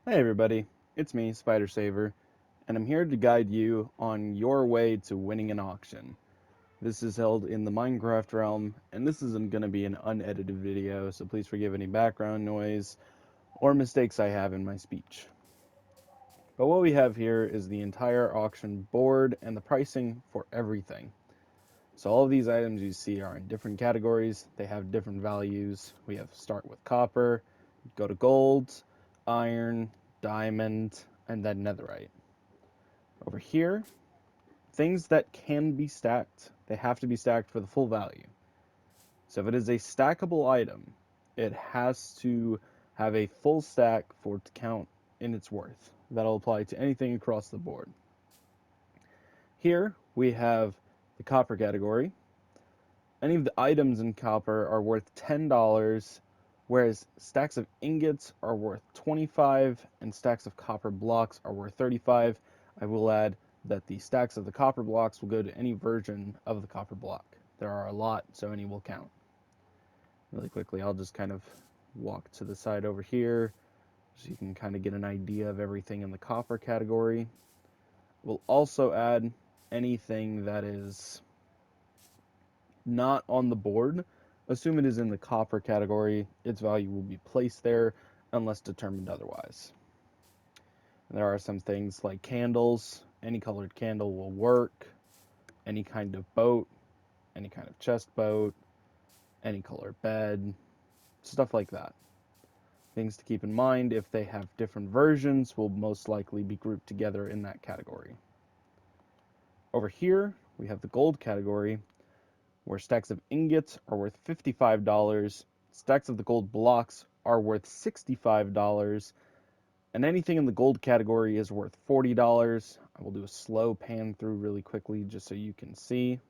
Hey everybody, it's me, Spider Saver, and I'm here to guide you on your way to winning an auction. This is held in the Minecraft realm, and this isn't going to be an unedited video, so please forgive any background noise or mistakes I have in my speech. But what we have here is the entire auction board and the pricing for everything. So all of these items you see are in different categories, they have different values. We have start with copper, go to gold, iron, diamond, and then netherite. Over here, things that can be stacked, they have to be stacked for the full value. So if it is a stackable item, it has to have a full stack for it to count in its worth. That'll apply to anything across the board. Here we have the copper category. Any of the items in copper are worth $10, whereas stacks of ingots are worth 25 and stacks of copper blocks are worth 35. I will add that the stacks of the copper blocks will go to any version of the copper block. There are a lot, so any will count. Really quickly, I'll just kind of walk to the side over here so you can kind of get an idea of everything in the copper category. We'll also add anything that is not on the board. Assume it is in the copper category, its value will be placed there unless determined otherwise. And there are some things like candles. Any colored candle will work. Any kind of boat, any kind of chest boat, any colored bed, stuff like that. Things to keep in mind, if they have different versions, will most likely be grouped together in that category. Over here, we have the gold category, where stacks of ingots are worth $55, stacks of the gold blocks are worth $65, and anything in the gold category is worth $40. I will do a slow pan through really quickly just so you can see.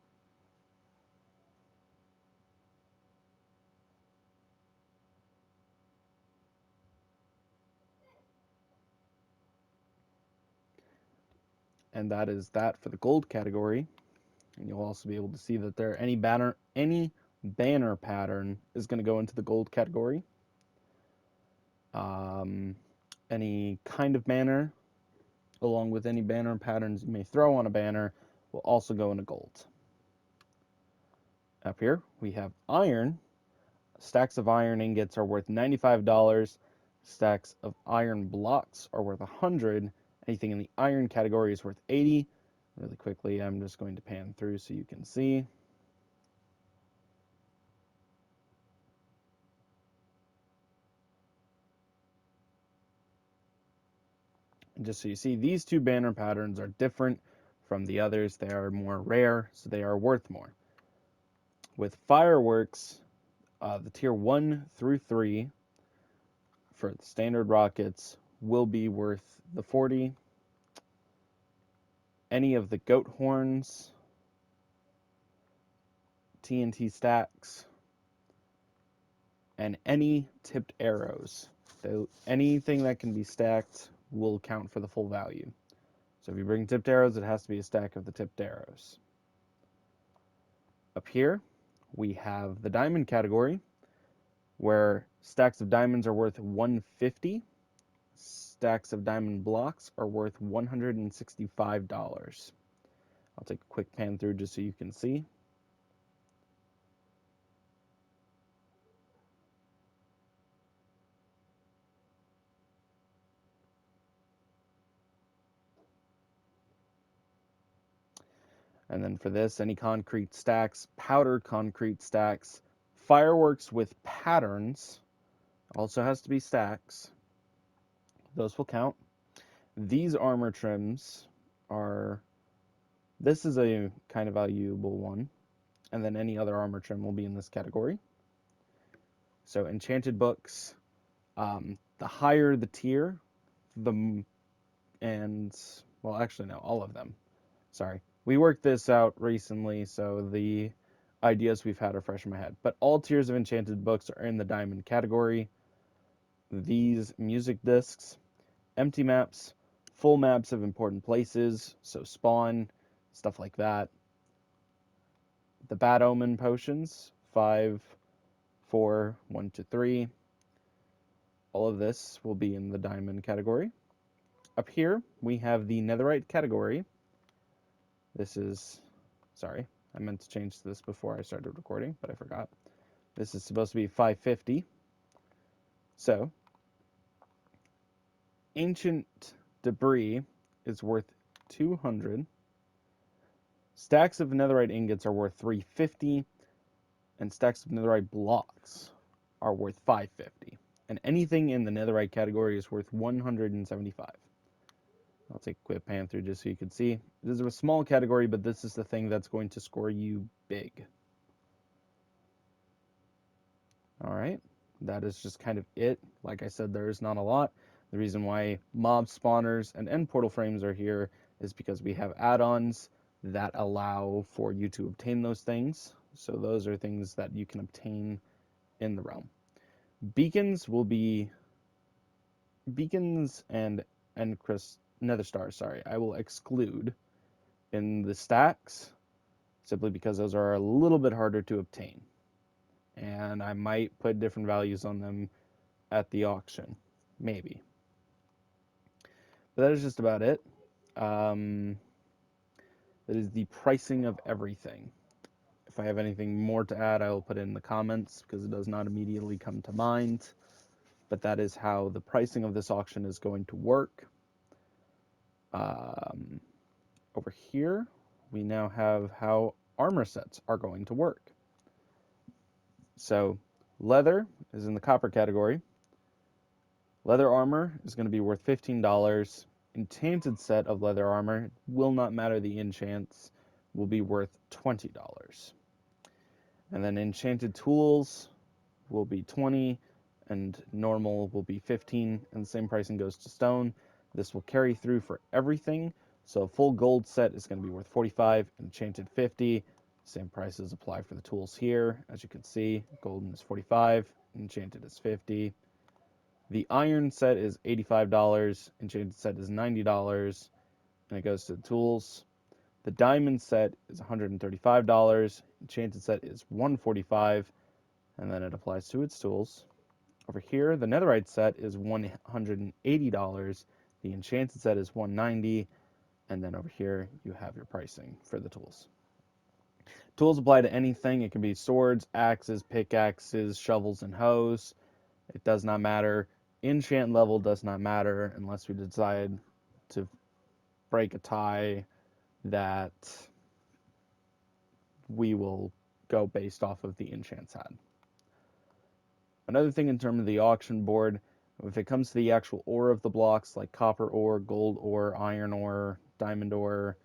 And that is that for the gold category. And you'll also be able to see that there any banner pattern is going to go into the gold category. Um, any kind of banner, along with any banner patterns you may throw on a banner, will also go into gold. Up here, we have iron. Stacks of iron ingots are worth $95. Stacks of iron blocks are worth 100. Anything in the iron category is worth 80. Really quickly, I'm just going to pan through so you can see. And just so you see, these two banner patterns are different from the others. They are more rare, so they are worth more. With fireworks, the tier 1 through 3 for the standard rockets will be worth the 40. Any of the goat horns, TNT stacks, and any tipped arrows. So anything that can be stacked will count for the full value. So if you bring tipped arrows, it has to be a stack of the tipped arrows. Up here, we have the diamond category, where stacks of diamonds are worth 150. Stacks of diamond blocks are worth $165. I'll take a quick pan through just so you can see. And then for this, any concrete stacks, powder concrete stacks, fireworks with patterns, also has to be stacks. Those will count. These armor trims are, this is a kind of valuable one. And then any other armor trim will be in this category. So enchanted books, the higher the tier, the, and, well, actually, no, all of them. Sorry. We worked this out recently, so the ideas we've had are fresh in my head. But all tiers of enchanted books are in the diamond category. These music discs, empty maps, full maps of important places, so spawn, stuff like that. The bad omen potions, 5, 4, 1 to 3. All of this will be in the diamond category. Up here, we have the netherite category. This is, sorry, I meant to change this before I started recording, but I forgot. This is supposed to be 550. So, ancient debris is worth 200. Stacks of netherite ingots are worth 350, and stacks of netherite blocks are worth 550. And anything in the netherite category is worth 175. I'll take a quick pan through just so you can see. It is a small category, but this is the thing that's going to score you big. All right, that is just kind of it. Like I said, there is not a lot. The reason why mob spawners and end portal frames are here is because we have add-ons that allow for you to obtain those things. So those are things that you can obtain in the realm. Beacons will be beacons and nether stars, sorry, I will exclude in the stacks simply because those are a little bit harder to obtain. And I might put different values on them at the auction, maybe. But that is just about it. That is the pricing of everything. If I have anything more to add, I will put it in the comments because it does not immediately come to mind. But that is how the pricing of this auction is going to work. Over here, we now have how armor sets are going to work. So, leather is in the copper category. Leather armor is going to be worth $15. Enchanted set of leather armor, will not matter the enchants, will be worth $20. And then enchanted tools will be 20, and normal will be 15, and the same pricing goes to stone. This will carry through for everything. So a full gold set is going to be worth 45, enchanted 50. Same prices apply for the tools here. As you can see, golden is 45, enchanted is 50. The iron set is $85, enchanted set is $90, and it goes to the tools. The diamond set is $135, enchanted set is $145, and then it applies to its tools. Over here, the netherite set is $180, the enchanted set is $190, and then over here you have your pricing for the tools. Tools apply to anything. It can be swords, axes, pickaxes, shovels, and hoes. It does not matter. Enchant level does not matter unless we decide to break a tie that we will go based off of the enchants had. Another thing in terms of the auction board, if it comes to the actual ore of the blocks, like copper ore, gold ore, iron ore, diamond ore,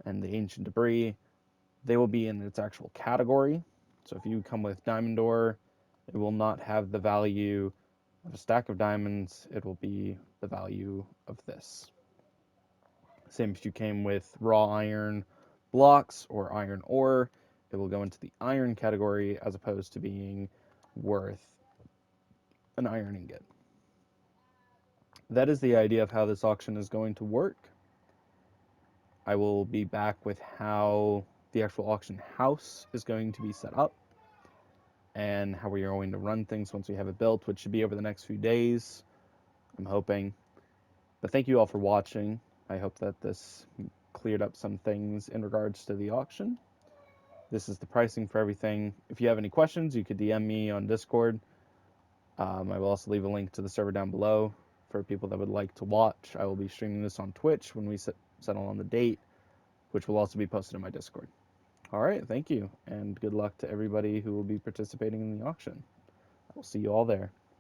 and the ancient debris, they will be in its actual category. So if you come with diamond ore, it will not have the value of a stack of diamonds, it will be the value of this. Same if you came with raw iron blocks or iron ore, it will go into the iron category as opposed to being worth an iron ingot. That is the idea of how this auction is going to work. I will be back with how the actual auction house is going to be set up and how we are going to run things once we have it built, which should be over the next few days, I'm hoping. But thank you all for watching. I hope that this cleared up some things in regards to the auction. This is the pricing for everything. If you have any questions, you could DM me on Discord. I will also leave a link to the server down below for people that would like to watch. I will be streaming this on Twitch when we settle on the date, which will also be posted in my Discord. All right, thank you, and good luck to everybody who will be participating in the auction. I will see you all there.